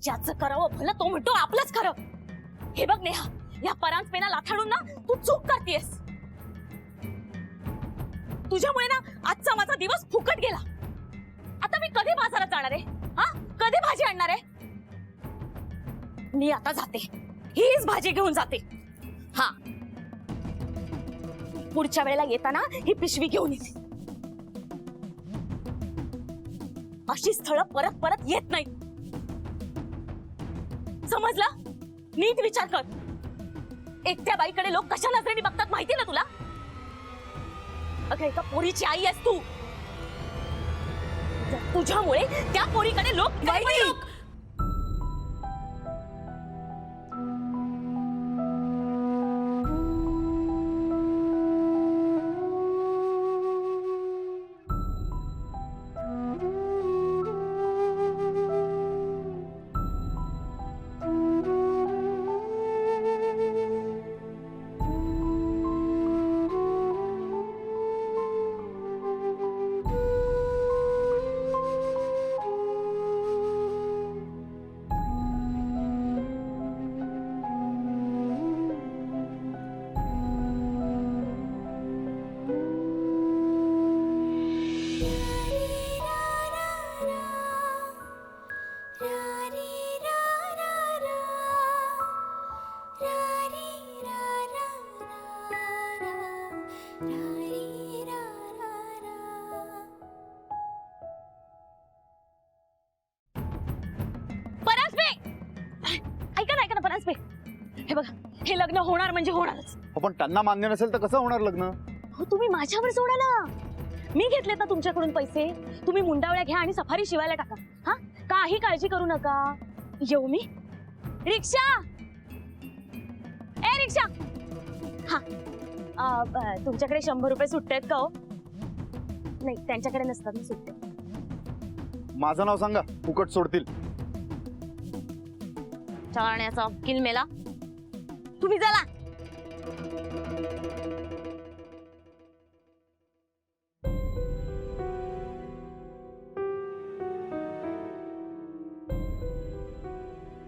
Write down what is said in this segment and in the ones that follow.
ज्याचं करावं भलं तो म्हणतो आपलंच खरं. हे बघ नेहा, या परांजपेला लाथाडून ना तू चूक करतेस. तुझ्यामुळे ना आजचा माझा दिवस फुकट गेला. आता मी कधी बाजारात जाणार आहे? हा, कधी भाजी आणणार आहे? मी आता जाते, हीच भाजी घेऊन जाते. हा, पुढच्या वेळेला येताना ही पिशवी घेऊन येते. अशी स्थळं परत परत येत नाही, समजलं? नीट विचार कर. एकट्या बाईकडे लोक कशा नजरेने बघतात माहिती ना तुला? अगं एका पोरीची आई आहेस तू. तुझ्यामुळे त्या पोरीकडे लोक हे बघा, हे लग्न होणार म्हणजे होणारच. पण त्यांना मान्य नसेल तर कसं होणार लग्न? हो, तुम्ही माझ्यावर सोडा ना. मी घेतलेत ना तुमच्याकडून पैसे. तुम्ही मुंडावळ्या घ्या आणि सफारी शिवायला टाका. हा, काही काळजी करू नका. येऊ मी? रिक्षा, ए रिक्षा. हा, तुमच्याकडे 100 रुपये सुट्टे आहेत का हो? नाही, त्यांच्याकडे नसतात ना सुट्टे. माझं नाव सांगा, फुकट सोडतील. चालण्याचा किल मेला. तुम्ही चला.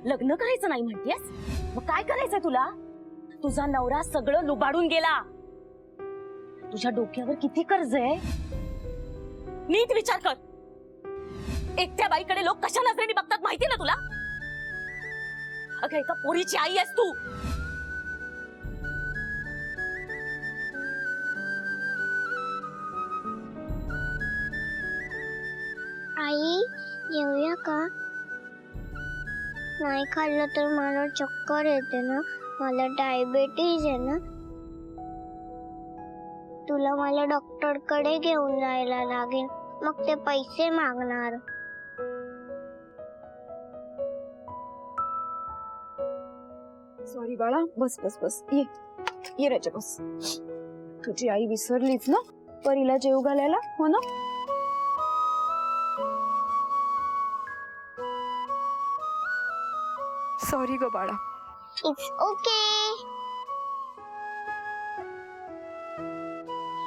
लग्न करायचं नाही म्हणतेस? मग काय करायचंय तुला? तुझा नवरा सगळं लुबाडून गेला. तुझ्या डोक्यावर किती कर्ज आहे? नीट विचार कर. एकट्या बाईकडे लोक कशा नजरेने बघतात माहिती ना तुला? अगं एका पोरीची आई आहेस तू. आई, येऊया का? नाही खाल्लं तर मला चक्कर येते ना. मला डायबिटीज आहे ना. तुला मला डॉक्टरकडे घेऊन जायला लागेल, मग ते पैसे मागणार. सॉरी बाळा, बस बस बस, ये ये राजा बस. तुझी आई विसरलीच ना परीला जेव घालायला, हो ना? सॉरी ग बाळा. It's okay.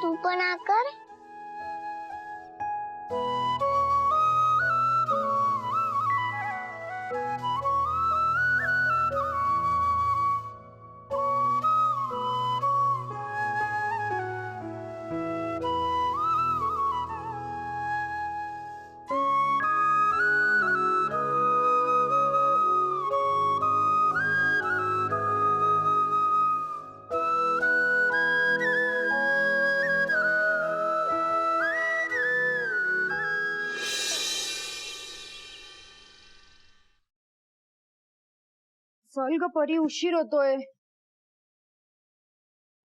तू पण आकर. चल ग परी, उशीर होतोय.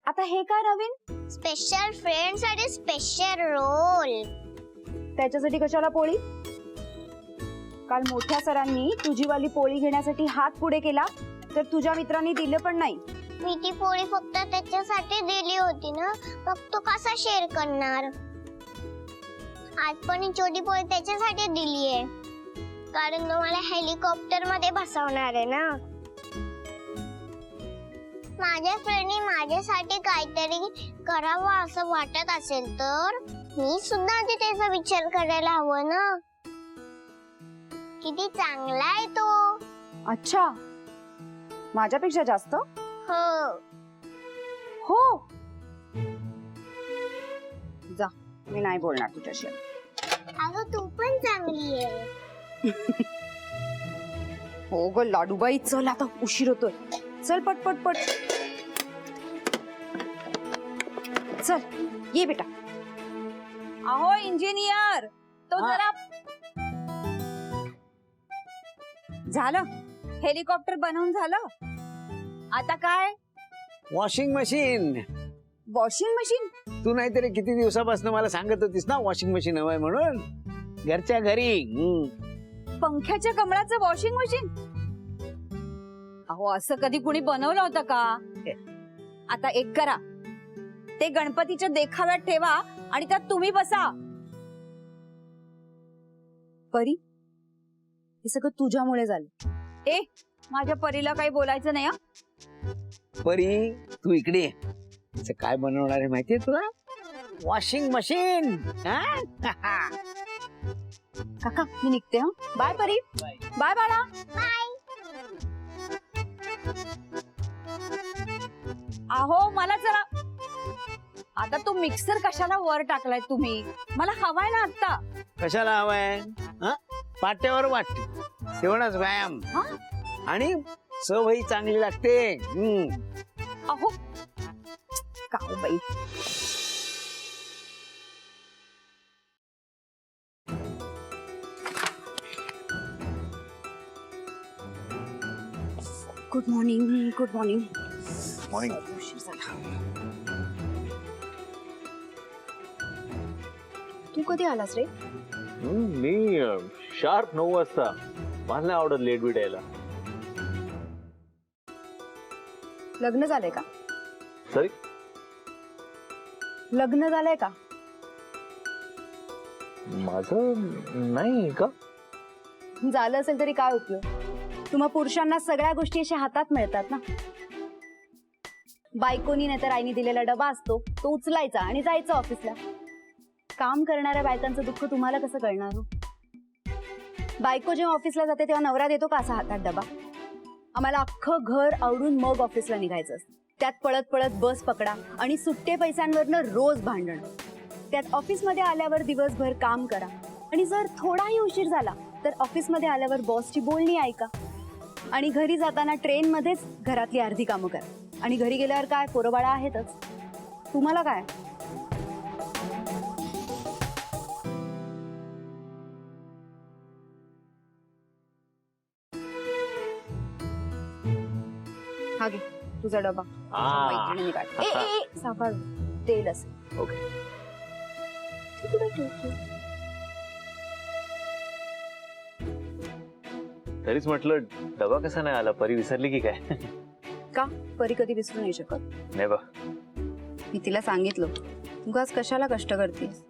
आता हे काय नवीन? स्पेशल फ्रेंड साठी स्पेशल रोल. त्याच्यासाठी कशाला पोळी? काल मोठ्या सरांनी तुझी वाली पोळी घेण्यासाठी हात पुढे केला, तर तुझ्या मित्रांनी दिलं पण नाही. मी ती पोळी फक्त त्याच्यासाठी दिली होती ना, मग तो कसा शेअर करणार? आज पण ही छोटी पोळी त्याच्यासाठी दिलीये, कारण तो मला हेलिकॉप्टर मध्ये बसवणार आहे ना. माझ्या फ्रेंडनी माझ्यासाठी काहीतरी करावं असं वाटत असेल तर मी सुद्धा आधी त्याचा विचार करायला हवा ना. किती चांगला आहे तो. अच्छा, माझ्यापेक्षा जास्त? हो. हो, जा, मी नाही बोलणार तुझ्याशी. अगं तू पण चांगली आहे. हो ग लाडूबाई, चल आता उशीर होतोय. चल पट पट पट. चल ये बेटा. अहो इंजिनियर, तो जरा झालं. हेलिकॉप्टर बनवून झालं. आता काय? Washing machine. Washing machine? तू नाहीतरी किती दिवसापासून मला सांगत होतीस ना वॉशिंग मशीन हवंय म्हणून. घरच्या घरी. पंख्याच्या कमळाचं वॉशिंग मशीन? अहो असं कधी कुणी बनवलं होतं का? आता एक करा, ते गणपतीच्या देखाव्यात ठेवा आणि त्यात तुम्ही बसा. परी, हे सगळं तुझ्यामुळे झालं. ए, माझ्या परीला काही बोलायचं नाही हा. परी तू इकडे ये. तिचं काय बनवणार आहे माहितीये तुला? Washing machine. काका मी निघते. हा, बाय परी. बाय बाळा. अहो मला जरा, आता तो मिक्सर कशाला वर टाकलाय तुम्ही? मला हवाय ना आता. कशाला हवाय? पाट्यावर वाटते तेवढाच व्यायाम. हा? आणि चवही चांगली लागते. अहो का बाई. Good morning. Good morning. Morning. उशीर झाला. तू कधी आलास रे? मी शार्प 9 वाजता. मला नाही आवडत लेट बीट यायला. लग्न झालंय का? सॉरी, लग्न झालंय का? माझं नाही का? झालं असेल तरी काय उपयोग? तुम्हा पुरुषांना सगळ्या गोष्टी अशा हातात मिळतात ना. बायकोनी नाहीतर आईनी दिलेला डबा असतो, तो उचलायचा आणि जायचं ऑफिसला. काम करणाऱ्या बायकांचं दुःख तुम्हाला कसं कळणार हो? बायको जेव्हा ऑफिसला जाते तेव्हा नवरा देतो का असा हातात डबा? आम्हाला अख्खं घर आवरून मग ऑफिसला निघायचं असतं. त्यात पळत पळत बस पकडा आणि सुट्टे पैशांवरनं रोज भांडण. त्यात ऑफिसमध्ये आल्यावर दिवसभर काम करा आणि जर थोडाही उशीर झाला तर ऑफिसमध्ये आल्यावर बॉसची बोलणी ऐका आणि घरी जाताना ट्रेन मध्येच घरातली अर्धी कामं करा आणि घरी गेल्यावर काय पोरबाळा आहेतच. तुम्हाला काय? हा घे तुझा डबा. मैत्रिणीने काढ. ए, ए, ए, सावकाश, तेल असेल. ओके. ते कुठे ठेवतो? तरीच म्हटलं डबा कसा नाही आला? परी विसरली की काय? का परी कधी विसरू नाही शकत. नाही बा. मी तिला सांगितलं, उगाच कशाला कष्ट करतेस,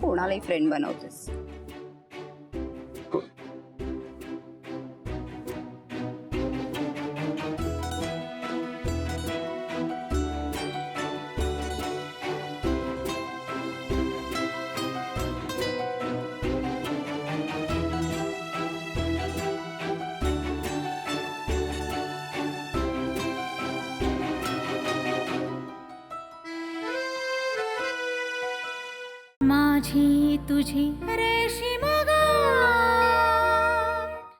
कोणालाही फ्रेंड बनवतेस. माझी तुझी रेशीम